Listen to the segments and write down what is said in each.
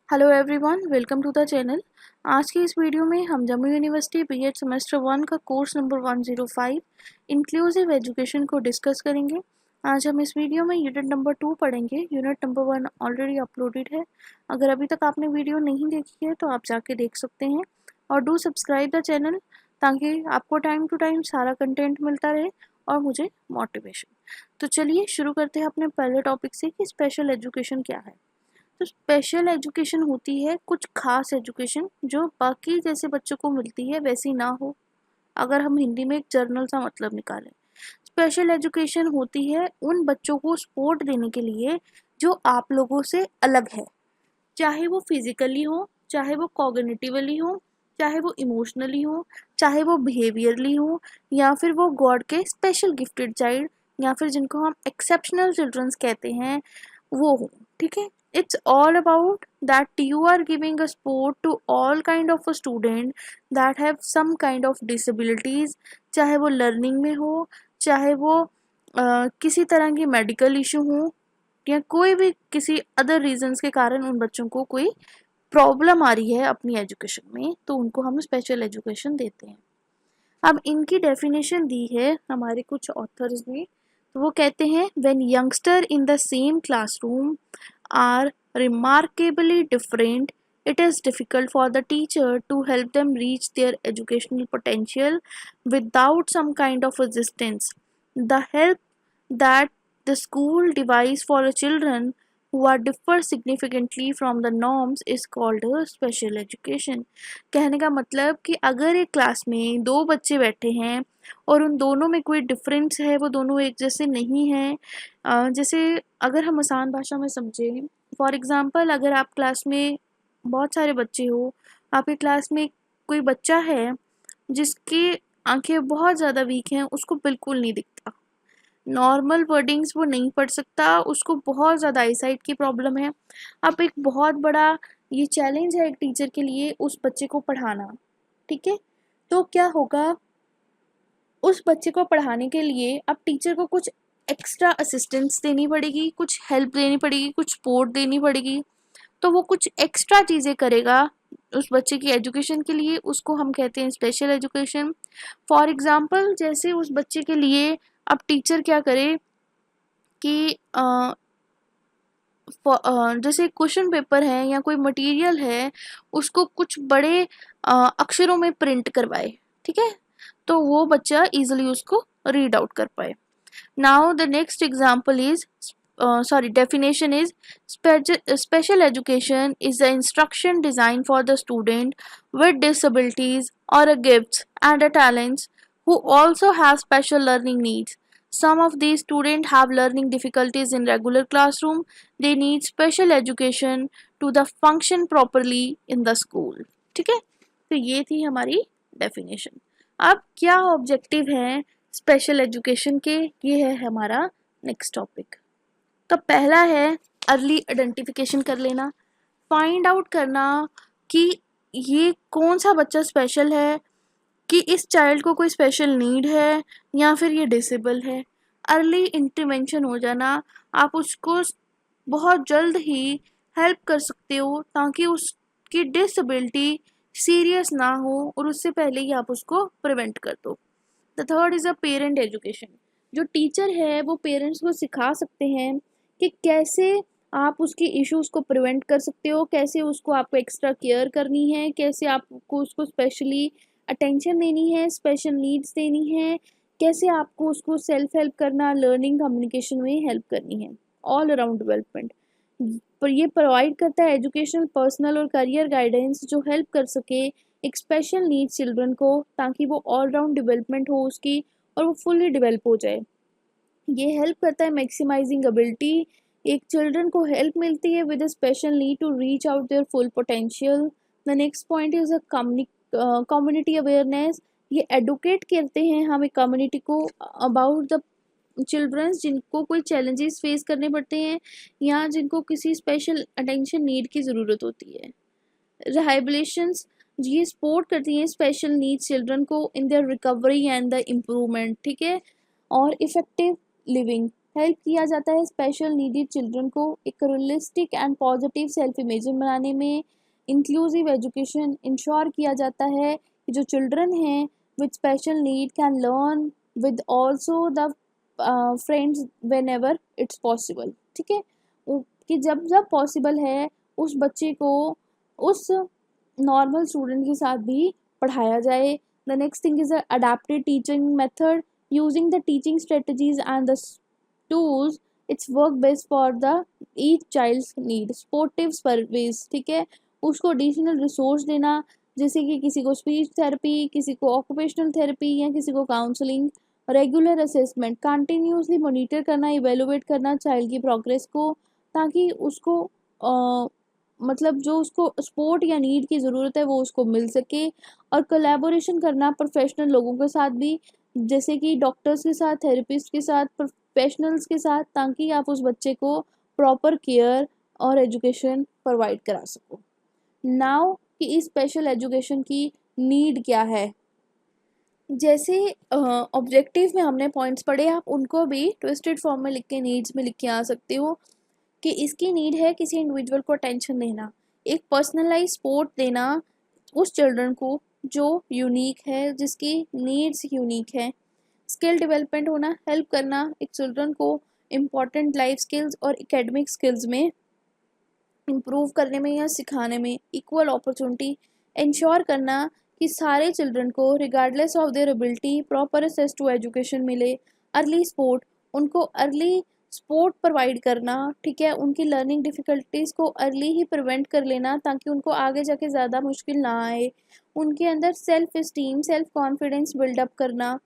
Hello everyone, welcome to the channel. आज की इस वीडियो में हम जम्मू यूनिवर्सिटी बीएड सेमेस्टर 1 का कोर्स नंबर 105 इंक्लूसिव एजुकेशन को डिस्कस करेंगे। आज हम इस वीडियो में यूनिट नंबर 2 पढ़ेंगे। यूनिट नंबर 1 ऑलरेडी अपलोडेड है। अगर अभी तक आपने वीडियो नहीं देखी है तो आप जाके देख सकते हैं और डू सब्सक्राइब द चैनल ताकि आपको टाइम टू टाइम सारा कंटेंट मिलता रहे और मुझे मोटिवेशन। तो चलिए शुरू करते हैं अपने पहले टॉपिक से कि स्पेशल एजुकेशन क्या है। तो स्पेशल एजुकेशन होती है कुछ खास एजुकेशन जो बाकी जैसे बच्चों को मिलती है वैसी ना हो। अगर हम हिंदी में एक जर्नल सा मतलब निकालें, स्पेशल एजुकेशन होती है उन बच्चों को सपोर्ट देने के लिए जो आप लोगों से अलग है, चाहे वो फिजिकली हो, चाहे वो कॉग्निटिवली हो, चाहे वो इमोशनली हो, चाहे वो बिहेवियरली हो, या फिर वो गॉड के स्पेशल गिफ्टेड चाइल्ड या फिर जिनको हम एक्सेप्शनल चिल्ड्रंस कहते हैं वो हो। ठीक है, it's all about that you are giving a support to all kind of a student that have some kind of disabilities, चाहे वो लर्निंग में हो, चाहे वो किसी तरह की मेडिकल इशू हो, या कोई भी किसी अदर रीजंस के कारण उन बच्चों को कोई प्रॉब्लम आ रही है अपनी एजुकेशन में, तो उनको हम स्पेशल एजुकेशन देते हैं। अब इनकी डेफिनेशन दी है हमारे कुछ ऑथर्स ने। तो वो कहते हैं when youngster in the same classroom are remarkably different, it is difficult for the teacher to help them reach their educational potential without some kind of assistance. The help that the school devise for the children who are differ significantly from the norms is called a special education. कहने का मतलब कि अगर एक class में दो बच्चे बैठे हैं और उन दोनों में कोई डिफरेंस है, वो दोनों एक जैसे नहीं हैं, जैसे अगर हम आसान भाषा में समझें, फॉर एग्जांपल अगर आप क्लास में बहुत सारे बच्चे हो, आपकी क्लास में कोई बच्चा है जिसकी आंखें बहुत ज़्यादा वीक हैं, उसको बिल्कुल नहीं दिखता, नॉर्मल वर्डिंग्स वो नहीं पढ़ सकता, उसको बहुत ज़्यादा आईसाइट की प्रॉब्लम है। अब एक बहुत बड़ा ये चैलेंज है एक टीचर के लिए उस बच्चे को पढ़ाना। ठीक है, तो क्या होगा, उस बच्चे को पढ़ाने के लिए अब टीचर को कुछ एक्स्ट्रा असिस्टेंस देनी पड़ेगी, कुछ हेल्प देनी पड़ेगी, कुछ सपोर्ट देनी पड़ेगी। तो वो कुछ एक्स्ट्रा चीज़ें करेगा उस बच्चे की एजुकेशन के लिए, उसको हम कहते हैं स्पेशल एजुकेशन। फॉर एग्जांपल जैसे उस बच्चे के लिए अब टीचर क्या करे कि जैसे क्वेश्चन पेपर है या कोई मटेरियल है, उसको कुछ बड़े अक्षरों में प्रिंट करवाए। ठीक है, तो वो बच्चा इजीली उसको रीड आउट कर पाए। Now the next example is definition is special education is the instruction designed for the student with disabilities or a gifts and a talents who also have special learning needs. Some of these students have learning difficulties in regular classroom. They need special education to the function properly in the school. ठीक है, तो ये थी हमारी definition. अब क्या objective है special education के, ये है हमारा नेक्स्ट टॉपिक। तो पहला है अर्ली आइडेंटिफिकेशन कर लेना, फाइंड आउट करना कि ये कौन सा बच्चा स्पेशल है, कि इस चाइल्ड को कोई स्पेशल नीड है या फिर ये डिसेबल है। अर्ली इंटरवेंशन हो जाना, आप उसको बहुत जल्द ही हेल्प कर सकते हो ताकि उसकी डिसेबिलिटी सीरियस ना हो और उससे पहले ही आप उसको प्रिवेंट कर दो। The third is a parent education. जो टीचर है वो पेरेंट्स को सिखा सकते हैं कि कैसे आप उसके इश्यूज़ को प्रिवेंट कर सकते हो, कैसे उसको आपको एक्स्ट्रा केयर करनी है, कैसे आपको उसको स्पेशली अटेंशन देनी है, स्पेशल नीड्स देनी है, कैसे आपको उसको सेल्फ हेल्प करना, लर्निंग कम्युनिकेशन में हेल्प करनी है। ऑल अराउंड डेवलपमेंट पर ये प्रोवाइड करता है एजुकेशनल, पर्सनल और करियर गाइडेंस जो हेल्प कर सके एक स्पेशल नीड्स चिल्ड्रन को, ताकि वो ऑल राउंड डेवलपमेंट हो उसकी और वो फुल्ली डेवलप हो जाए। ये हेल्प करता है मैक्सिमाइजिंग एबिलिटी। एक चिल्ड्रन को हेल्प मिलती है with a special need to reach out their full potential. The next point is a community awareness. ये एडुकेट करते हैं हमें कम्युनिटी को अबाउट द चिल्ड्रंस जिनको कोई चैलेंजेस फेस करने पड़ते हैं या जिनको किसी स्पेशल अटेंशन नीड की ज़रूरत होती है। रिहैबिलिटेशंस, ये सपोर्ट करती हैं स्पेशल नीड्स चिल्ड्रन को in their recovery and the improvement. ठीक है, और इफ़ेक्टिव लिविंग हेल्प किया जाता है स्पेशल नीडेड चिल्ड्रन को एक realistic and positive self image बनाने में। इंक्लूसिव एजुकेशन इंश्योर किया जाता है कि जो चिल्ड्रन हैं with special need can learn with also the friends when ever its possible. ठीक है, कि जब जब पॉसिबल है उस बच्चे को उस नॉर्मल स्टूडेंट के साथ भी पढ़ाया जाए। The next thing is adapted teaching method using the teaching strategies and the tools it's work best for the each child's need. Supportive service, ठीक है, उसको एडिशनल रिसोर्स देना, जैसे कि किसी को स्पीच थेरेपी, किसी को ऑक्यूपेशनल थेरेपी या किसी को counselling. Regular assessment, continuously monitor करना, इवेलुएट करना चाइल्ड की प्रोग्रेस को, ताकि उसको मतलब जो उसको सपोर्ट या नीड की ज़रूरत है वो उसको मिल सके। और कोलैबोरेशन करना प्रोफेशनल लोगों के साथ भी, जैसे कि डॉक्टर्स के साथ, थेरेपिस्ट के साथ, प्रोफेशनल्स के साथ, ताकि आप उस बच्चे को प्रॉपर केयर और एजुकेशन प्रोवाइड करा सको। नाउ कि इस स्पेशल एजुकेशन की नीड क्या है, जैसे ऑब्जेक्टिव में हमने पॉइंट्स पढ़े, आप उनको भी ट्विस्टेड फॉर्म में लिख के, नीड्स में लिख के आ सकते हो कि इसकी नीड है किसी इंडिविजुअल को अटेंशन देना, एक पर्सनलाइज सपोर्ट देना उस चिल्ड्रन को जो यूनिक है, जिसकी नीड्स यूनिक है। स्किल डेवलपमेंट होना, हेल्प करना एक चिल्ड्रन को इम्पॉर्टेंट लाइफ स्किल्स और एकेडमिक स्किल्स में इम्प्रूव करने में या सिखाने में। इक्वल अपॉर्चुनिटी इंश्योर करना कि सारे चिल्ड्रन को regardless of their ability proper access to education मिले। अर्ली सपोर्ट, उनको अर्ली सपोर्ट प्रोवाइड करना, ठीक है, उनकी लर्निंग डिफ़िकल्टीज़ को अर्ली ही प्रिवेंट कर लेना ताकि उनको आगे जाके ज़्यादा मुश्किल ना आए। उनके अंदर self esteem, self confidence build up करना,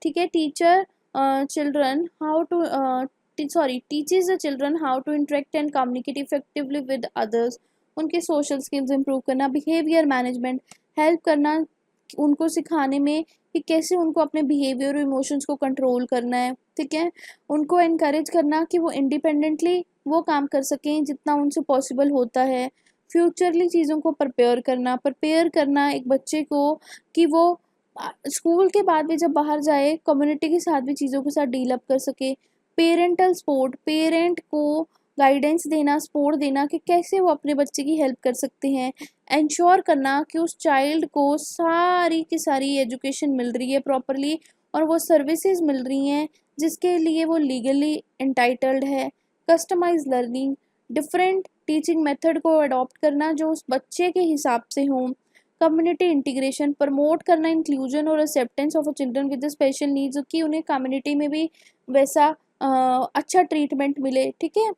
ठीक है। Teacher children how to teaches the children how to interact and communicate effectively with others। उनके सोशल स्किल्स इंप्रूव करना। बिहेवियर मैनेजमेंट, हेल्प करना उनको सिखाने में कि कैसे उनको अपने बिहेवियर और इमोशंस को कंट्रोल करना है, ठीक है। उनको इनकरेज करना कि वो इंडिपेंडेंटली वो काम कर सकें जितना उनसे पॉसिबल होता है। फ्यूचरली चीज़ों को प्रिपेयर करना एक बच्चे को कि वो स्कूल के बाद भी जब बाहर जाए कम्युनिटी के साथ भी चीज़ों के साथ डील अप कर सके। पेरेंटल सपोर्ट, पेरेंट को गाइडेंस देना, सपोर्ट देना कि कैसे वो अपने बच्चे की हेल्प कर सकते हैं। इंश्योर करना कि उस चाइल्ड को सारी की सारी एजुकेशन मिल रही है प्रॉपरली और वो सर्विसेज मिल रही हैं जिसके लिए वो लीगली एंटाइटल्ड है। Customise learning, different teaching method को अडॉप्ट करना जो उस बच्चे के हिसाब से हों। कम्युनिटी इंटीग्रेशन, प्रमोट करना इंक्लूजन और acceptance of children with special needs, कि उन्हें कम्युनिटी में भी वैसा अच्छा ट्रीटमेंट मिले, ठीक है।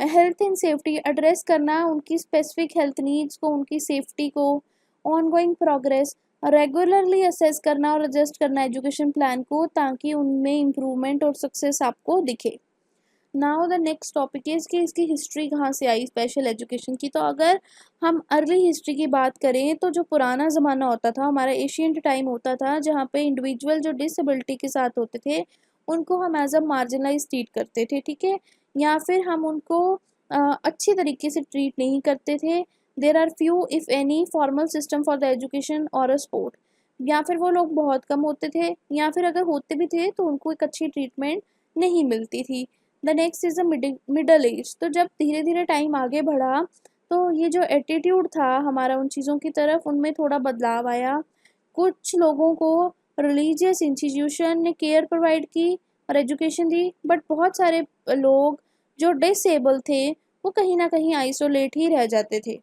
हेल्थ एंड सेफ्टी, एड्रेस करना उनकी स्पेसिफिक हेल्थ नीड्स को, उनकी सेफ्टी को। ऑनगोइंग प्रोग्रेस, रेगुलरली असेस करना और एडजस्ट करना एजुकेशन प्लान को ताकि उनमें इम्प्रूवमेंट और सक्सेस आपको दिखे। Now the next topic is कि इसकी हिस्ट्री कहाँ से आई स्पेशल एजुकेशन की। तो अगर हम अर्ली हिस्ट्री की बात करें तो जो पुराना ज़माना होता था, हमारा एशियंट टाइम होता था, जहाँ पे इंडिविजुअल जो डिसेबिलिटी के साथ होते थे उनको हम एज अ मार्जिनलाइज ट्रीट करते थे, ठीक है, या फिर हम उनको अच्छी तरीके से ट्रीट नहीं करते थे। There are few if any formal system for the education और अ सपोर्ट, या फिर वो लोग बहुत कम होते थे, या फिर अगर होते भी थे तो उनको एक अच्छी ट्रीटमेंट नहीं मिलती थी। The next is the middle age. तो जब धीरे धीरे टाइम आगे बढ़ा तो ये जो एटीट्यूड था हमारा उन चीज़ों की तरफ, उनमें थोड़ा बदलाव आया। कुछ लोगों को रिलीजियस इंस्टीट्यूशन ने केयर प्रोवाइड की और एजुकेशन दी, बट बहुत सारे लोग जो डिसेबल थे वो कहीं ना कहीं आइसोलेट ही रह जाते थे।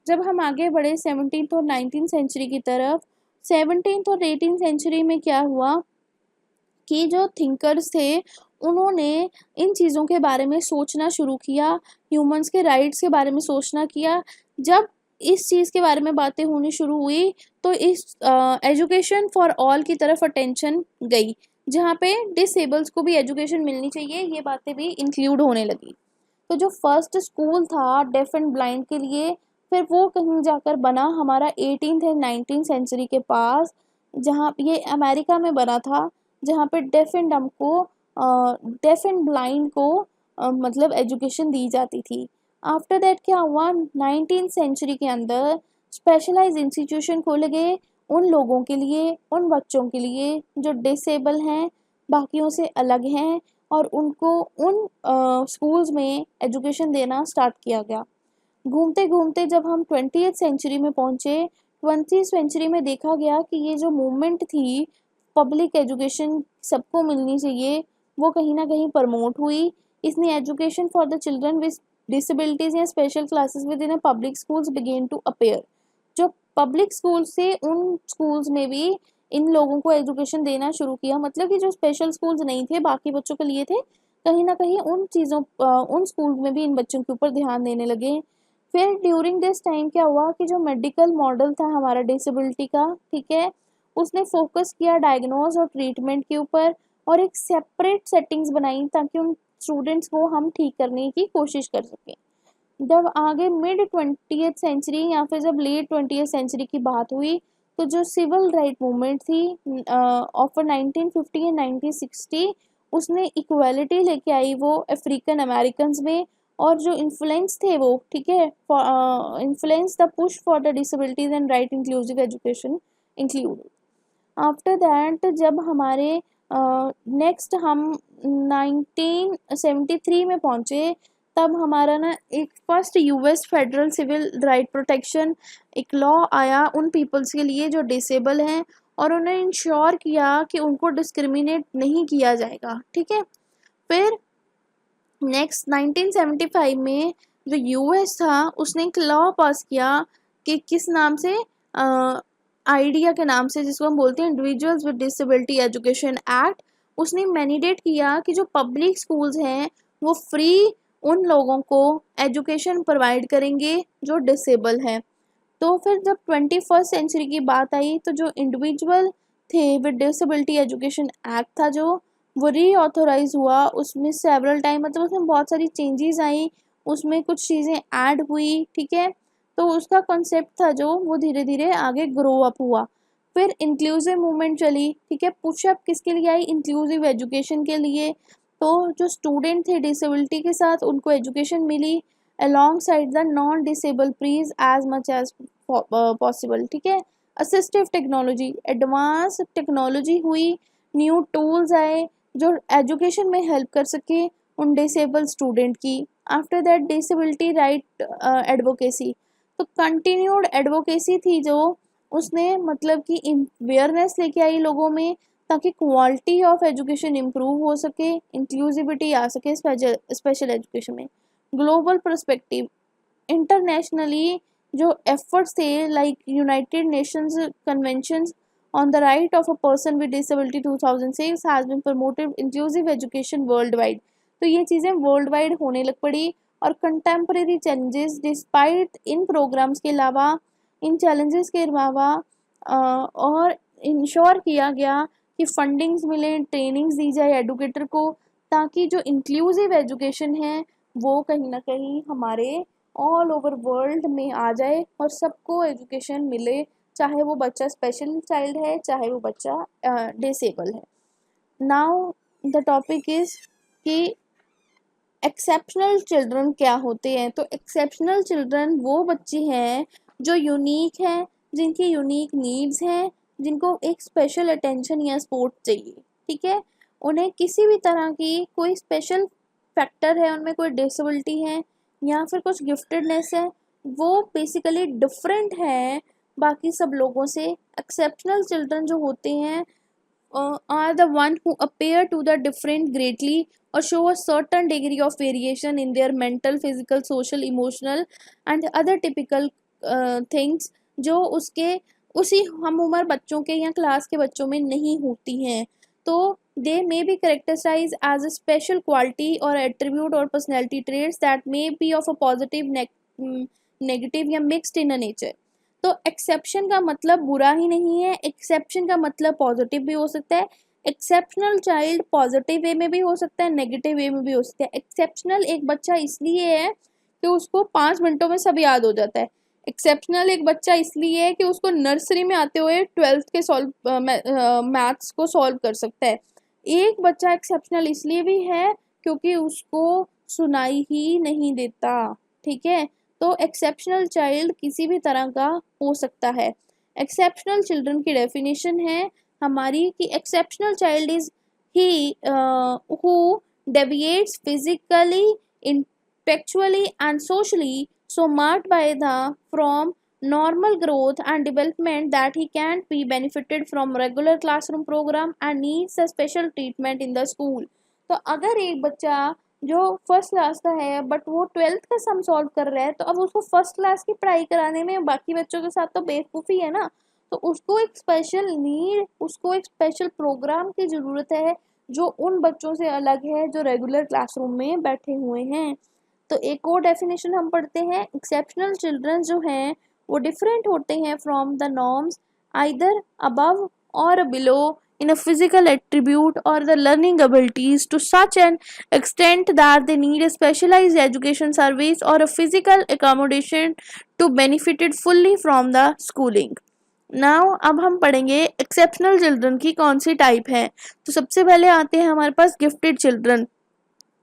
जब हम आगे बढ़े 17th और 19th सेंचुरी की तरफ, 17th और 18th सेंचुरी में क्या हुआ कि जो थिंकर्स थे उन्होंने इन चीज़ों के बारे में सोचना शुरू किया, ह्यूमंस के राइट्स के बारे में सोचना किया। जब इस चीज़ के बारे में बातें होनी शुरू हुई तो इस एजुकेशन फॉर ऑल की तरफ अटेंशन गई, जहाँ पे डिसेबल्स को भी एजुकेशन मिलनी चाहिए, ये बातें भी इंक्लूड होने लगी। तो जो फर्स्ट स्कूल था डेफ एंड ब्लाइंड के लिए, फिर वो कहीं जाकर बना हमारा 18th एंड 19th सेंचुरी के पास, जहाँ ये अमेरिका में बना था, जहाँ पे डेफ एंड ब्लाइंड को मतलब एजुकेशन दी जाती थी। आफ्टर दैट क्या हुआ, 19th सेंचुरी के अंदर स्पेशलाइज इंस्टीट्यूशन खोले गए उन लोगों के लिए, उन बच्चों के लिए जो डिसेबल हैं, बाकियों से अलग हैं, और उनको उन स्कूल्स में एजुकेशन देना स्टार्ट किया गया। घूमते घूमते जब हम 20th सेंचुरी में पहुँचे, 20th सेंचुरी में देखा गया कि ये जो मूवमेंट थी पब्लिक एजुकेशन सबको मिलनी चाहिए, वो कहीं ना कहीं प्रमोट हुई। इसने education for the children with disabilities या special classes within public schools began to appear. जो पब्लिक स्कूल से उन स्कूल्स में भी इन लोगों को एजुकेशन देना शुरू किया, मतलब कि जो स्पेशल स्कूल्स नहीं थे बाकी बच्चों के लिए थे, कहीं ना कहीं उन स्कूल में भी इन बच्चों के ऊपर ध्यान देने लगे। फिर ड्यूरिंग दिस टाइम क्या हुआ कि जो मेडिकल मॉडल था हमारा डिसेबिलिटी का, ठीक है, उसने फोकस किया डायग्नोज और ट्रीटमेंट के ऊपर और एक सेपरेट सेटिंग्स बनाई ताकि उन स्टूडेंट्स को हम ठीक करने की कोशिश कर सकें। जब आगे मिड 20th सेंचुरी या फिर जब लेट 20th सेंचुरी की बात हुई, तो जो सिविल राइट मूवमेंट थी ऑफ 1950 एंड 1960, उसने इक्वालिटी लेके आई वो अफ्रीकन अमेरिकन में, और जो इन्फ्लुएंस थे वो, ठीक है, influence the push for the disabilities and right inclusive education include. After that जब हमारे नेक्स्ट हम 1973 में पहुंचे, तब हमारा ना एक first US federal civil right protection एक लॉ आया उन पीपल्स के लिए जो डिसेबल हैं, और उन्हें इंश्योर किया कि उनको डिस्क्रिमिनेट नहीं किया जाएगा, ठीक है। फिर नेक्स्ट 1975 में जो यूएस था उसने एक लॉ पास किया कि किस नाम से, आइडिया के नाम से, जिसको हम बोलते हैं individuals with disability education act. उसने मैंडेट किया कि जो पब्लिक स्कूल्स हैं वो फ्री उन लोगों को एजुकेशन प्रोवाइड करेंगे जो डिसेबल हैं। तो फिर जब 21st सेंचुरी की बात आई, तो जो इंडिविजुअल थे विद डिसेबिलिटी एजुकेशन एक्ट था जो वो रीऑथोराइज हुआ, उसमें सेवरल टाइम, मतलब उसमें बहुत सारी चेंजेस आई, उसमें कुछ चीज़ें ऐड हुई, ठीक है। तो उसका कॉन्सेप्ट था जो वो धीरे धीरे आगे ग्रो अप हुआ। फिर इंक्लूसिव मूवमेंट चली, ठीक है। पुशअप किसके लिए आई? इंक्लूसिव एजुकेशन के लिए। तो जो स्टूडेंट थे डिसेबिलिटी के साथ उनको एजुकेशन मिली alongside the non-disabled peers as much as possible, ठीक है। असिस्टिव टेक्नोलॉजी, एडवांस टेक्नोलॉजी हुई, न्यू टूल्स आए जो एजुकेशन में हेल्प कर सके उन डिसेबल स्टूडेंट की। After that disability right advocacy, तो कंटिन्यूड एडवोकेसी थी जो उसने मतलब कि अवेयरनेस लेके आई लोगों में, ताकि क्वालिटी ऑफ एजुकेशन इम्प्रूव हो सके, इंक्लूसिविटी आ सके स्पेशल एजुकेशन में। ग्लोबल पर्सपेक्टिव, इंटरनेशनली जो एफर्ट्स थे like United Nations conventions on the right of a person with disability 2006 has been promoted inclusive education world wide. तो ये चीज़ें वर्ल्ड वाइड होने लग पड़ी। और कंटेम्प्रेरी चैलेंजेस, डिस्पाइट इन प्रोग्राम्स के अलावा, इन चैलेंजेस के अलावा और इंश्योर किया गया कि फंडिंग्स मिले, ट्रेनिंग्स दी जाए एडुकेटर को, ताकि जो इंक्लूसिव एजुकेशन है वो कहीं ना कहीं हमारे ऑल ओवर वर्ल्ड में आ जाए और सबको एजुकेशन मिले, चाहे वो बच्चा स्पेशल चाइल्ड है चाहे वो बच्चा डिसेबल है। नाउ द टॉपिक इज कि एक्सेप्शनल चिल्ड्रन क्या होते हैं। तो एक्सेप्शनल चिल्ड्रन वो बच्चे हैं जो यूनिक हैं, जिनकी यूनिक नीड्स हैं, जिनको एक स्पेशल अटेंशन या सपोर्ट चाहिए, ठीक है। उन्हें किसी भी तरह की कोई स्पेशल फैक्टर है, उनमें कोई डिसेबिलिटी है या फिर कुछ गिफ्टेडनेस है, वो बेसिकली डिफरेंट है बाकी सब लोगों से। एक्सेप्शनल चिल्ड्रन जो होते हैं are the one who appear to the different greatly or show a certain degree of variation in their mental, physical, social, emotional and other typical things जो उसके उसी हम उम्र बच्चों के या क्लास के बच्चों में नहीं होती हैं। तो they may be characterized as a special quality or attribute or personality traits that may be of a positive, negative या mixed in a nature। तो एक्सेप्शन का मतलब बुरा ही नहीं है, एक्सेप्शन का मतलब पॉजिटिव भी हो सकता है। एक्सेप्शनल चाइल्ड पॉजिटिव वे में भी हो सकता है, नेगेटिव वे में भी हो सकता है। एक्सेप्शनल एक बच्चा इसलिए है कि उसको 5 मिनटों में सब याद हो जाता है। एक्सेप्शनल एक बच्चा इसलिए है कि उसको नर्सरी में आते हुए 12th के मैथ्स को सॉल्व कर सकता है। एक बच्चा एक्सेप्शनल इसलिए भी है क्योंकि उसको सुनाई ही नहीं देता, ठीक है। तो एक्सेप्शनल चाइल्ड किसी भी तरह का हो सकता है। एक्सेप्शनल चिल्ड्रन की डेफिनेशन है हमारी कि exceptional child is he who deviates physically, intellectually and socially so marked by the from normal growth and development that he can't be benefited from regular classroom program and needs a special treatment in the school. तो अगर एक बच्चा जो first class का है but वो twelfth का sum solve कर रहा है, तो अब उसको फर्स्ट क्लास की पढ़ाई कराने में बाकी बच्चों के साथ तो बेवकूफ़ी है ना। तो उसको एक स्पेशल नीड, उसको एक स्पेशल प्रोग्राम की ज़रूरत है जो उन बच्चों से अलग है जो रेगुलर क्लासरूम में बैठे हुए हैं। तो एक और डेफिनेशन हम पढ़ते हैं, एक्सेप्शनल चिल्ड्रन जो हैं वो डिफरेंट होते हैं from the norms either above और below in a physical attribute or the learning abilities to such an extent that they need a specialized education service or a physical accommodation to benefit fully from the schooling. Now अब हम पढ़ेंगे exceptional children की कौन सी type है। तो सबसे पहले आते हैं हमारे पास गिफ्टेड चिल्ड्रन।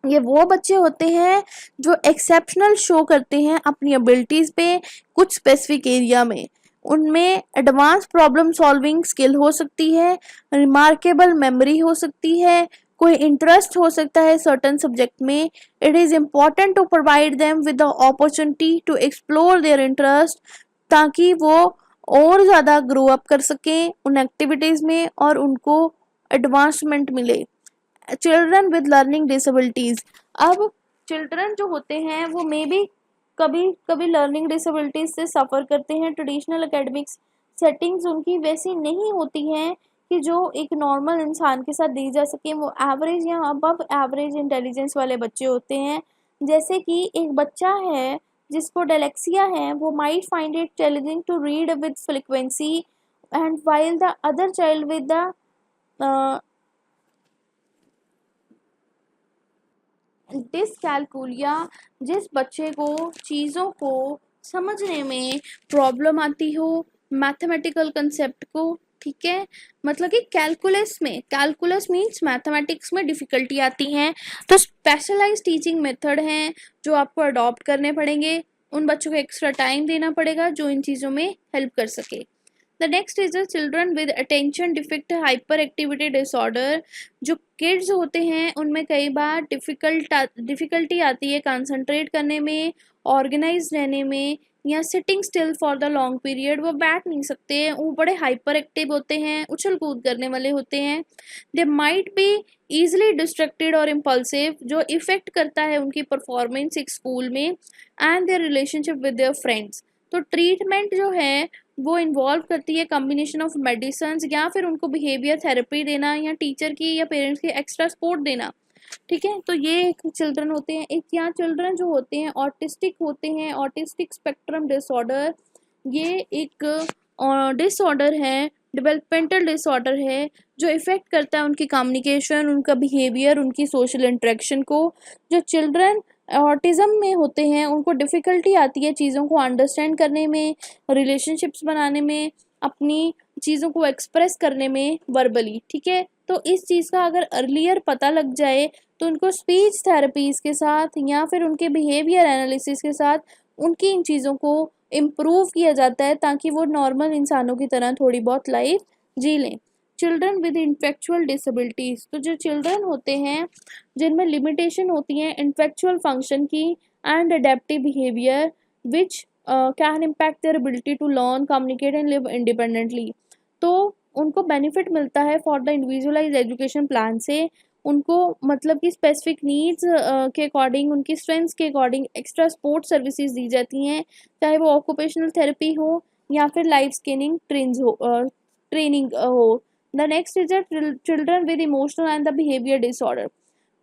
ये वो बच्चे होते हैं जो एक्सेप्शनल शो करते हैं अपनी एबिलिटीज़ पे कुछ स्पेसिफिक एरिया में। उनमें एडवांस प्रॉब्लम सॉल्विंग स्किल हो सकती है, रिमार्केबल मेमोरी हो सकती है, कोई इंटरेस्ट हो सकता है सर्टन सब्जेक्ट में। It is important to provide them with the opportunity to explore their interest ताकि वो और ज़्यादा ग्रो अप कर सकें उन एक्टिविटीज़ में और उनको एडवांसमेंट मिले। चिल्ड्रन विद लर्निंग डिसेबिलिटीज़, अब चिल्ड्रन जो होते हैं वो मे बी कभी कभी लर्निंग डिसेबिलिटीज़ से सफ़र करते हैं। ट्रेडिशनल एकेडमिक्स सेटिंग्स उनकी वैसी नहीं होती हैं कि जो एक नॉर्मल इंसान के साथ दी जा सके। वो एवरेज या अबव एवरेज इंटेलिजेंस वाले बच्चे होते हैं। जैसे कि एक बच्चा है जिसको डेलेक्सिया है, वो might find it challenging to read with frequency and while the other child with the dyscalculia, जिस बच्चे को चीज़ों को समझने में प्रॉब्लम आती हो, मैथमेटिकल कंसेप्ट को, ठीक है, मतलब कि कैलकुलस में, कैलकुलस मीन्स मैथमेटिक्स में डिफ़िकल्टी आती हैं, तो स्पेशलाइज्ड टीचिंग मेथड हैं जो आपको अडॉप्ट करने पड़ेंगे। उन बच्चों को एक्स्ट्रा टाइम देना पड़ेगा जो इन चीज़ों में हेल्प कर सके। The next is the children with attention deficit hyper activity disorder. जो किड्स होते हैं उनमें कई बार डिफ़िकल्टी आती है कंसंट्रेट करने में, ऑर्गेनाइज रहने में या sitting still for the long period. वो बैठ नहीं सकते हैं, वो बड़े हाइपर एक्टिव होते हैं, उछल कूद करने वाले होते हैं। They might be easily distracted और इम्पल्सिव, जो इफ़ेक्ट करता है उनकी परफॉर्मेंस एक स्कूल में and their relationship with their friends. तो ट्रीटमेंट जो है वो इन्वॉल्व करती है कम्बिनेशन ऑफ मेडिसिन या फिर उनको बिहेवियर थेरेपी देना या टीचर की या पेरेंट्स की एक्स्ट्रा सपोर्ट देना, ठीक है। तो ये एक चिल्ड्रन होते हैं। एक यहाँ चिल्ड्रन जो होते हैं ऑटिस्टिक होते हैं, ऑटिस्टिक स्पेक्ट्रम डिसऑर्डर। ये एक डिसऑर्डर है, डेवलपमेंटल डिसऑर्डर है जो इफ़ेक्ट करता है उनकी कम्युनिकेशन, उनका बिहेवियर, उनकी सोशल इंटरेक्शन को। जो चिल्ड्रन ऑटिज़म में होते हैं उनको डिफ़िकल्टी आती है चीज़ों को अंडरस्टैंड करने में, रिलेशनशिप्स बनाने में, अपनी चीज़ों को एक्सप्रेस करने में वर्बली, ठीक है। तो इस चीज़ का अगर अर्लियर पता लग जाए तो उनको स्पीच थेरेपीज़ के साथ या फिर उनके बिहेवियर एनालिसिस के साथ उनकी इन चीज़ों को इम्प्रूव किया जाता है ताकि वो नॉर्मल इंसानों की तरह थोड़ी बहुत लाइफ जी लें। चिल्ड्रन विद इंटेलेक्चुअल डिसेबिलिटीज़, तो जो चिल्ड्रन होते हैं जिनमें लिमिटेशन होती हैं इंटेलेक्चुअल फंक्शन की and adaptive behaviour which can impact their ability to learn, communicate and live independently. तो उनको बेनिफिट मिलता है for the individualise education plan से। उनको मतलब कि स्पेसिफिक नीड्स के अकॉर्डिंग, उनकी स्ट्रेंथ्स के अकॉर्डिंग एक्स्ट्रा सपोर्ट सर्विसेज दी जाती हैं, चाहे वो ऑक्यूपेशनल थेरेपी हो या फिर लाइफ स्किलिंग ट्रेनिंग हो। The next is children with emotional and the behaviour disorder.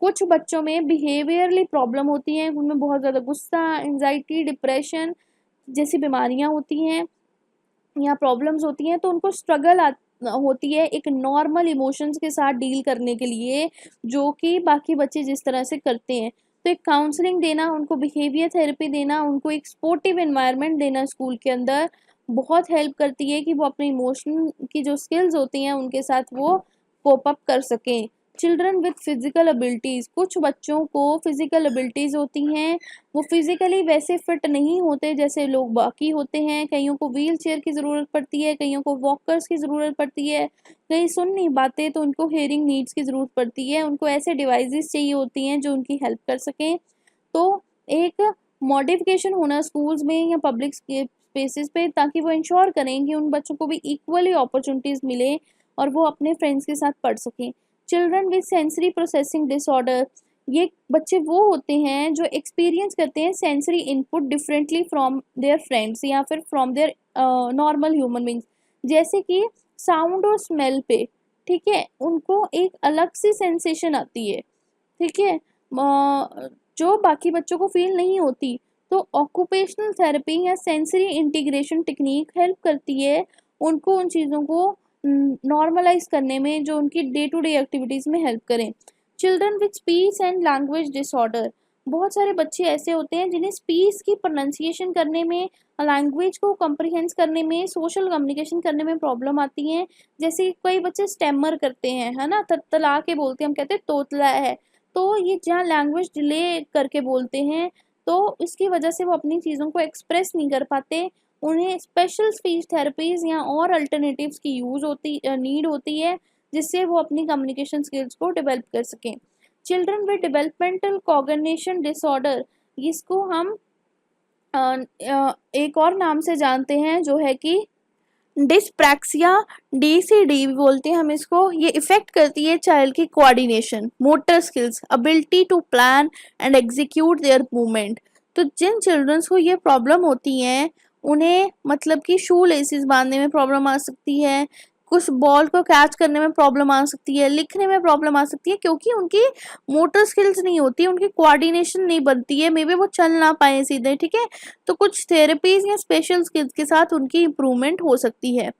कुछ बच्चों में बिहेवियरली प्रॉब्लम होती हैं, उनमें बहुत ज़्यादा गुस्सा, एंजाइटी, डिप्रेशन जैसी बीमारियां होती हैं या प्रॉब्लम्स होती हैं, तो उनको स्ट्रगल होती है एक नॉर्मल इमोशंस के साथ डील करने के लिए जो कि बाकी बच्चे जिस तरह से करते हैं। तो एक काउंसलिंग देना, उनको बिहेवियर थेरेपी देना, उनको एक सपोर्टिव एनवायरनमेंट देना स्कूल के अंदर बहुत हेल्प करती है कि वो अपने इमोशन की जो स्किल्स होती हैं उनके साथ वो कोप अप कर सकें। चिल्ड्रन विथ फिजिकल एबिलिटीज़, कुछ बच्चों को फिजिकल एबिलिटीज़ होती हैं, वो फिजिकली वैसे फिट नहीं होते जैसे लोग बाकी होते हैं। कईयों को व्हील चेयर की ज़रूरत पड़ती है, कईयों को वॉकर्स की ज़रूरत पड़ती है, कई सुन नहीं पाते तो उनको हेयरिंग नीड्स की ज़रूरत पड़ती है, उनको ऐसे डिवाइसेस चाहिए होती हैं जो उनकी हेल्प कर सकें। तो एक मॉडिफिकेशन होना स्कूल्स में या पब्लिक स्पेसेस पे, ताकि वो इंश्योर करें कि उन बच्चों को भी इक्वली अपॉर्चुनिटीज़ मिले और वो अपने फ्रेंड्स के साथ पढ़ सकें। Children with sensory processing disorder, ये बच्चे वो होते हैं जो एक्सपीरियंस करते हैं sensory input differently from their friends या फिर from there normal human beings, जैसे कि साउंड और स्मेल पे, ठीक है, उनको एक अलग सी सेंसेशन आती है, ठीक है, जो बाकी बच्चों को फील नहीं होती। तो ऑक्यूपेशनल थेरेपी या सेंसरी इंटीग्रेशन टेक्निक हेल्प करती है उनको उन चीज़ों को नॉर्मलाइज करने में, जो उनकी डे टू डे एक्टिविटीज़ में हेल्प करें। Children with speech and language disorder, बहुत सारे बच्चे ऐसे होते हैं जिन्हें स्पीच की प्रोनाउंसिएशन करने में, लैंग्वेज को कम्प्रीहेंस करने में, सोशल कम्युनिकेशन करने में प्रॉब्लम आती है। जैसे कई बच्चे स्टेमर करते हैं, है ना, ततला के बोलते हैं, हम कहते हैं तोतला है, तो ये जहाँ लैंग्वेज डिले करके बोलते हैं, तो इसकी वजह से वो अपनी चीज़ों को एक्सप्रेस नहीं कर पाते। उन्हें स्पेशल स्पीच थेरेपीज़ या और अल्टरनेटिव्स की नीड होती है, जिससे वो अपनी कम्युनिकेशन स्किल्स को डेवलप कर सकें। Children with developmental cognition disorder, इसको हम एक और नाम से जानते हैं जो है कि डिस्प्रैक्सिया, DCD बोलते हैं हम इसको। ये इफेक्ट करती है चाइल्ड की coordination, motor skills, ability to plan and execute their movement. तो जिन चिल्ड्रंस को ये प्रॉब्लम होती हैं, उन्हें मतलब कि शू लेसिस बांधने में प्रॉब्लम आ सकती है, कुछ बॉल को कैच करने में प्रॉब्लम आ सकती है, लिखने में प्रॉब्लम आ सकती है, क्योंकि उनकी मोटर स्किल्स नहीं होती, उनकी कोऑर्डिनेशन नहीं बनती है, मे बी वो चल ना पाए सीधे, ठीक है। तो कुछ थेरेपीज या स्पेशल स्किल्स के साथ उनकी इम्प्रूवमेंट हो सकती है।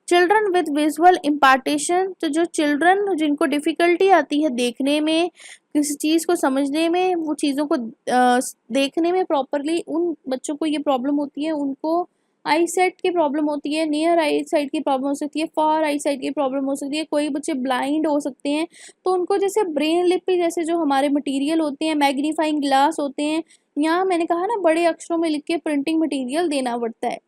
चिल्ड्रन विद विजुअल इम्पार्टेशन, तो जो चिल्ड्रन जिनको डिफ़िकल्टी आती है देखने में, किसी चीज़ को समझने में, वो चीज़ों को देखने में प्रॉपरली, उन बच्चों को ये प्रॉब्लम होती है। उनको आई साइट की प्रॉब्लम होती है, नियर आई साइट की प्रॉब्लम हो सकती है, फार आई साइट की प्रॉब्लम हो सकती है, कोई बच्चे ब्लाइंड हो सकते हैं, तो उनको जैसे ब्रेन लिपि जैसे जो हमारे मटेरियल होते हैं, मैग्नीफाइंग ग्लास होते हैं, यहाँ मैंने कहा ना बड़े अक्षरों में लिख के प्रिंटिंग मटेरियल देना पड़ता है।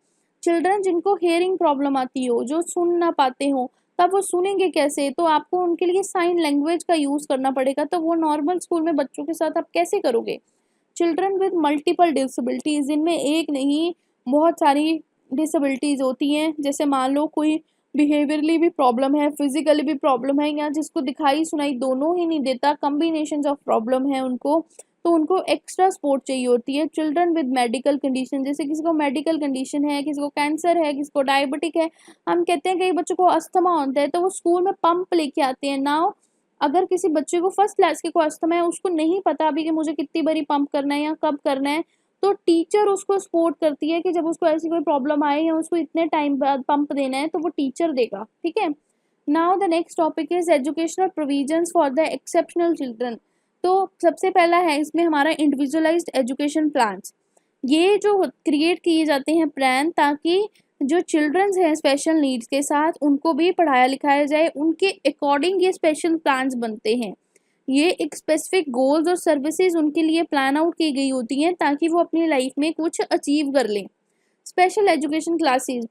चिल्ड्रन जिनको हेयरिंग प्रॉब्लम आती हो, जो सुन ना पाते हो, तब वो सुनेंगे कैसे, तो आपको उनके लिए साइन लैंग्वेज का यूज़ करना पड़ेगा, तो वो नॉर्मल स्कूल में बच्चों के साथ आप कैसे करोगे। चिल्ड्रन विद मल्टीपल डिसेबिलिटीज़, इनमें एक नहीं बहुत सारी डिसेबिलिटीज़ होती हैं, जैसे मान लो कोई बिहेवियरली भी प्रॉब्लम है, फिजिकली भी प्रॉब्लम है, या जिसको दिखाई सुनाई दोनों ही नहीं देता, कम्बिनेशन ऑफ प्रॉब्लम है उनको, तो उनको एक्स्ट्रा सपोर्ट चाहिए होती है। चिल्ड्रन विद मेडिकल कंडीशन, जैसे किसी को मेडिकल कंडीशन है, किसी को कैंसर है, किसी को डायबिटिक है, हम कहते हैं कई बच्चों को अस्थमा होता है, तो वो स्कूल में पंप लेके आते हैं। नाउ अगर किसी बच्चे को फर्स्ट क्लास के को अस्थमा है, उसको नहीं पता अभी कि मुझे कितनी बारी पंप करना है या कब करना है, तो टीचर उसको सपोर्ट करती है कि जब उसको ऐसी कोई प्रॉब्लम आए या उसको इतने टाइम बाद पंप देना है, तो वो टीचर देगा, ठीक है। Now the next topic is educational provisions for the exceptional children. तो सबसे पहला है इसमें हमारा इंडिविजुअलाइज्ड एजुकेशन प्लान्स। ये जो क्रिएट किए जाते हैं प्लान, ताकि जो चिल्ड्रंस हैं स्पेशल नीड्स के साथ, उनको भी पढ़ाया लिखाया जाए, उनके अकॉर्डिंग ये स्पेशल प्लान्स बनते हैं। ये एक स्पेसिफिक गोल्स और सर्विसेज उनके लिए प्लान आउट की गई होती हैं, ताकि वो अपनी लाइफ में कुछ अचीव कर लें। स्पेशल एजुकेशन क्लासेस,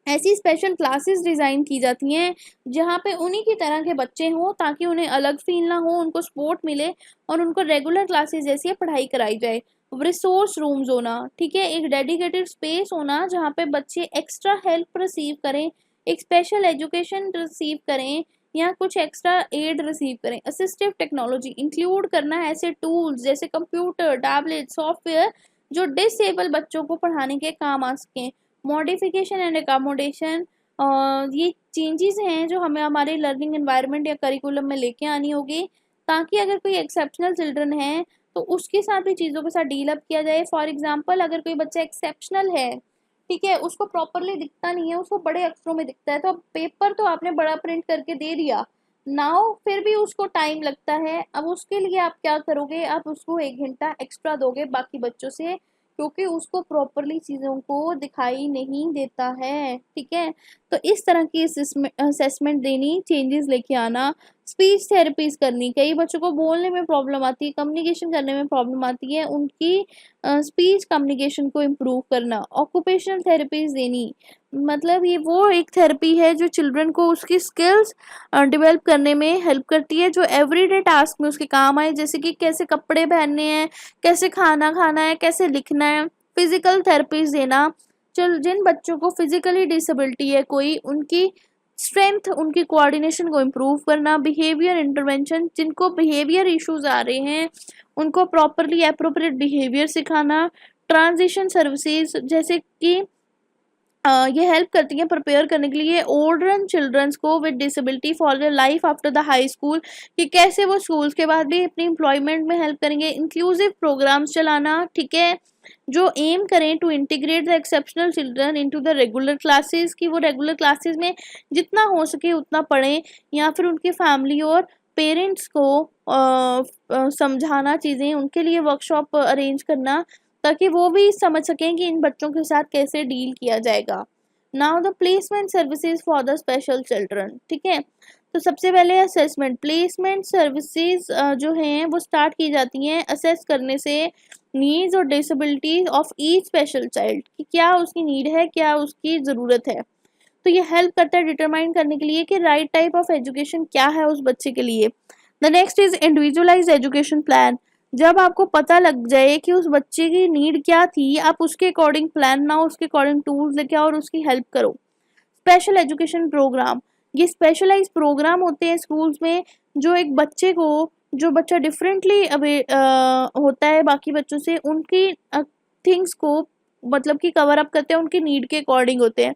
ऐसी स्पेशल क्लासेस डिज़ाइन की जाती हैं जहाँ पे उन्हीं की तरह के बच्चे हों, ताकि उन्हें अलग फील ना हो, उनको सपोर्ट मिले और उनको रेगुलर क्लासेस जैसी पढ़ाई कराई जाए। रिसोर्स रूम्स होना, ठीक है, एक डेडिकेटेड स्पेस होना जहाँ पे बच्चे एक्स्ट्रा हेल्प रिसीव करें, एक स्पेशल एजुकेशन रिसीव करें या कुछ एक्स्ट्रा एड रिसीव करें। असिस्टिव टेक्नोलॉजी इंक्लूड करना ऐसे टूल्स जैसे कंप्यूटर, टैबलेट, सॉफ्टवेयर जो डिसेबल बच्चों को पढ़ाने के काम आ सकें। मॉडिफिकेशन एंड अकोमोडेशन, ये चेंजेस हैं जो हमें हमारे लर्निंग एनवायरनमेंट या करिकुलम में लेके आनी होगी, ताकि अगर कोई एक्सेप्शनल चिल्ड्रन है तो उसके साथ भी चीज़ों के साथ डील अप किया जाए। फॉर एग्जांपल, अगर कोई बच्चा एक्सेप्शनल है, ठीक है, उसको प्रॉपरली दिखता नहीं है, उसको बड़े अक्षरों में दिखता है, तो अब पेपर तो आपने बड़ा प्रिंट करके दे दिया, नाउ फिर भी उसको टाइम लगता है। अब उसके लिए आप क्या करोगे, आप उसको 1 घंटा एक्स्ट्रा दोगे बाकी बच्चों से, क्योंकि उसको प्रॉपरली चीज़ों को दिखाई नहीं देता है, ठीक है। तो इस तरह की असेसमेंट देनी, चेंजेस लेके आना, स्पीच थेरेपीज करनी। कई बच्चों को बोलने में प्रॉब्लम आती है, कम्युनिकेशन करने में प्रॉब्लम आती है, उनकी स्पीच कम्युनिकेशन को इम्प्रूव करना। ऑक्यूपेशनल थेरेपीज देनी, मतलब ये वो एक थेरेपी है जो चिल्ड्रन को उसकी स्किल्स डेवलप करने में हेल्प करती है, जो एवरीडे टास्क में उसके काम आए, जैसे कि कैसे कपड़े पहनने हैं, कैसे खाना खाना है, कैसे लिखना है। फिजिकल थेरेपीज देना, जिन बच्चों को फिजिकली डिसेबिलिटी है कोई, उनकी स्ट्रेंथ, उनकी कोऑर्डिनेशन को इम्प्रूव करना। बिहेवियर इंटरवेंशन, जिनको बिहेवियर इश्यूज आ रहे हैं उनको प्रॉपरली अप्रोप्रिएट बिहेवियर सिखाना। ट्रांजिशन सर्विसेज, जैसे कि ये हेल्प करती हैं प्रिपेयर करने के लिए ओल्डर चिल्ड्रंस को with disability for their life after the high school, कि कैसे वो स्कूल्स के बाद भी अपनी एम्प्लॉयमेंट में हेल्प करेंगे। इंक्लूसिव प्रोग्राम्स चलाना, ठीक है, जो एम करें to integrate the exceptional children into the regular classes, कि वो रेगुलर क्लासेस में जितना हो सके उतना पढ़ें, या फिर उनकी फैमिली और पेरेंट्स को समझाना चीज़ें, उनके लिए वर्कशॉप अरेंज करना, ताकि वो भी समझ सकें कि इन बच्चों के साथ कैसे डील किया जाएगा। Now the placement services for the special children, ठीक है। तो सबसे पहले असेसमेंट, प्लेसमेंट सर्विसेज जो हैं वो स्टार्ट की जाती हैं असेस करने से नीड्स और disability of each special child, कि क्या उसकी नीड है, क्या उसकी ज़रूरत है। तो ये हेल्प करता है डिटरमाइन करने के लिए कि राइट टाइप ऑफ एजुकेशन क्या है उस बच्चे के लिए। The next is individualise education plan. जब आपको पता लग जाए कि उस बच्चे की नीड क्या थी, आप उसके अकॉर्डिंग प्लान बनाओ, उसके अकॉर्डिंग टूल्स लेके आओ और उसकी हेल्प करो। स्पेशल एजुकेशन प्रोग्राम, ये स्पेशलाइज प्रोग्राम होते हैं स्कूल्स में, जो एक बच्चे को, जो बच्चा डिफरेंटली होता है बाकी बच्चों से, उनकी थिंग्स को मतलब कि कवर अप करते हैं, उनकी नीड के अकॉर्डिंग होते हैं।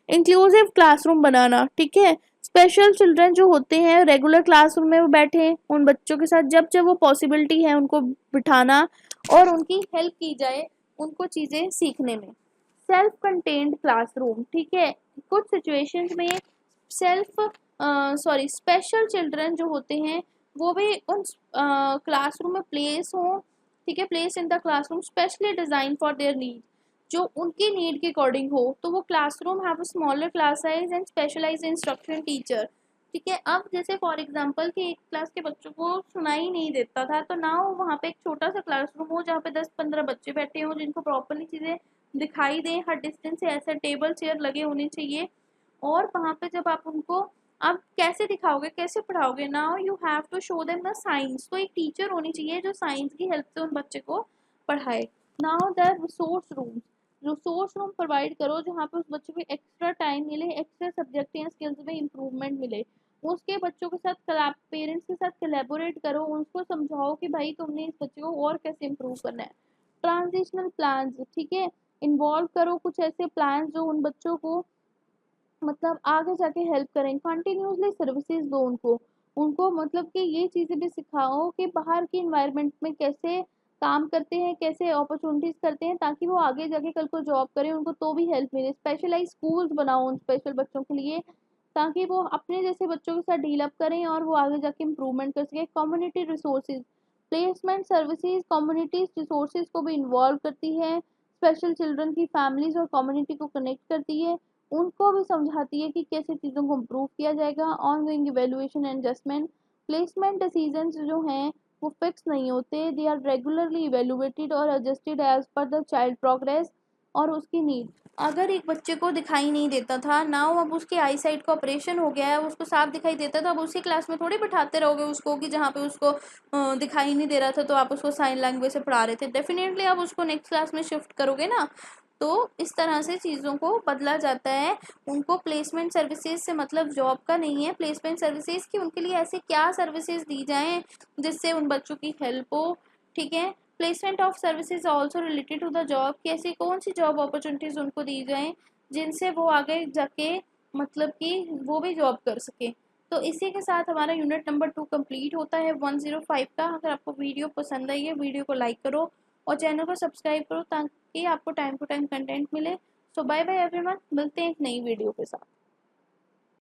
इंक्लूसिव क्लासरूम बनाना, ठीक है, स्पेशल चिल्ड्रन जो होते हैं रेगुलर क्लासरूम में वो बैठे, उन बच्चों के साथ जब जब वो पॉसिबिलिटी है उनको बिठाना और उनकी हेल्प की जाए उनको चीज़ें सीखने में। सेल्फ कंटेन्ड क्लासरूम, ठीक है, कुछ सिचुएशंस में स्पेशल चिल्ड्रन जो होते हैं वो भी उन क्लासरूम में प्लेस हो, ठीक है, place in the classroom specially design for their need, जो उनकी नीड के अकॉर्डिंग हो। तो वो classroom have a smaller class size and specialise instruction teacher, ठीक है। अब जैसे फॉर एग्जांपल कि एक क्लास के बच्चों को सुनाई नहीं देता था, तो ना वो वहाँ पे एक छोटा सा क्लासरूम हो जहाँ पे 10-15 बच्चे बैठे हों जिनको प्रॉपरली चीज़ें दिखाई दें, हर डिस्टेंस से ऐसे टेबल चेयर लगे होने चाहिए। और वहाँ पे जब आप उनको, अब कैसे दिखाओगे, कैसे पढ़ाओगे, now you have to show them the science, तो एक टीचर होनी चाहिए जो साइंस की हेल्प से उन बच्चे को पढ़ाए। Now the resource room provide करो जहाँ पे उस बच्चे को एक्स्ट्रा टाइम मिले, एक्स्ट्रा सब्जेक्ट या स्किल्स में इम्प्रूवमेंट मिले। उसके बच्चों के साथ पेरेंट्स के साथ कोलैबोरेट करो, उनको समझाओ कि भाई तुमने इस बच्चे को और कैसे इम्प्रूव करना है। ट्रांजिशनल प्लान्स, ठीक है, इन्वॉल्व करो कुछ ऐसे प्लान्स जो उन बच्चों को मतलब आगे जाके हेल्प करें। कंटिन्यूसली सर्विसेज दो उनको, उनको मतलब कि ये चीज़ें भी सिखाओ कि बाहर की इन्वायरमेंट में कैसे काम करते हैं, कैसे अपॉर्चुनिटीज़ करते हैं, ताकि वो आगे जाके कल को जॉब करें, उनको तो भी हेल्प मिले। स्पेशलाइज स्कूल्स बनाओ उन स्पेशल बच्चों के लिए, ताकि वो अपने जैसे बच्चों के साथ डील अप करें और वो आगे जाके इम्प्रूवमेंट कर सकें। Community resources, placement services communities resources को भी इन्वॉल्व करती है, स्पेशल चिल्ड्रन की फैमिलीज और कम्युनिटी को कनेक्ट करती है, उनको भी समझाती है कि कैसे चीज़ों को इम्प्रूव किया जाएगा। Ongoing evaluation and adjustment, placement decisions जो हैं वो फिक्स नहीं होते, दे आर रेगुलरली इवेलुएटेड और adjusted as per the child progress और उसकी नीड। अगर एक बच्चे को दिखाई नहीं देता था, नाउ अब उसकी आई साइट का ऑपरेशन हो गया है, उसको साफ दिखाई देता है, तो अब उसी क्लास में थोड़ी बिठाते रहोगे उसको कि जहाँ पे उसको दिखाई नहीं दे रहा था तो आप उसको साइन लैंग्वेज से पढ़ा रहे थे। डेफिनेटली आप उसको नेक्स्ट क्लास में शिफ्ट करोगे ना। तो इस तरह से चीज़ों को बदला जाता है। उनको प्लेसमेंट सर्विसेज से मतलब जॉब का नहीं है, प्लेसमेंट सर्विसेज की उनके लिए ऐसे क्या सर्विसेज दी जाएं जिससे उन बच्चों की हेल्प हो, ठीक है। Placement of services also related to the job, कि ऐसी कौन सी जॉब अपॉर्चुनिटीज़ उनको दी जाएं जिनसे वो आगे जाके मतलब कि वो भी जॉब कर सके। तो इसी के साथ हमारा यूनिट नंबर 2 कंप्लीट होता है 105 का। अगर आपको वीडियो पसंद आई है, वीडियो को लाइक करो और चैनल को सब्सक्राइब करो ताकि आपको टाइम टू टाइम कंटेंट मिले। सो बाय बाय एवरीवन, मिलते हैं एक नई वीडियो के साथ।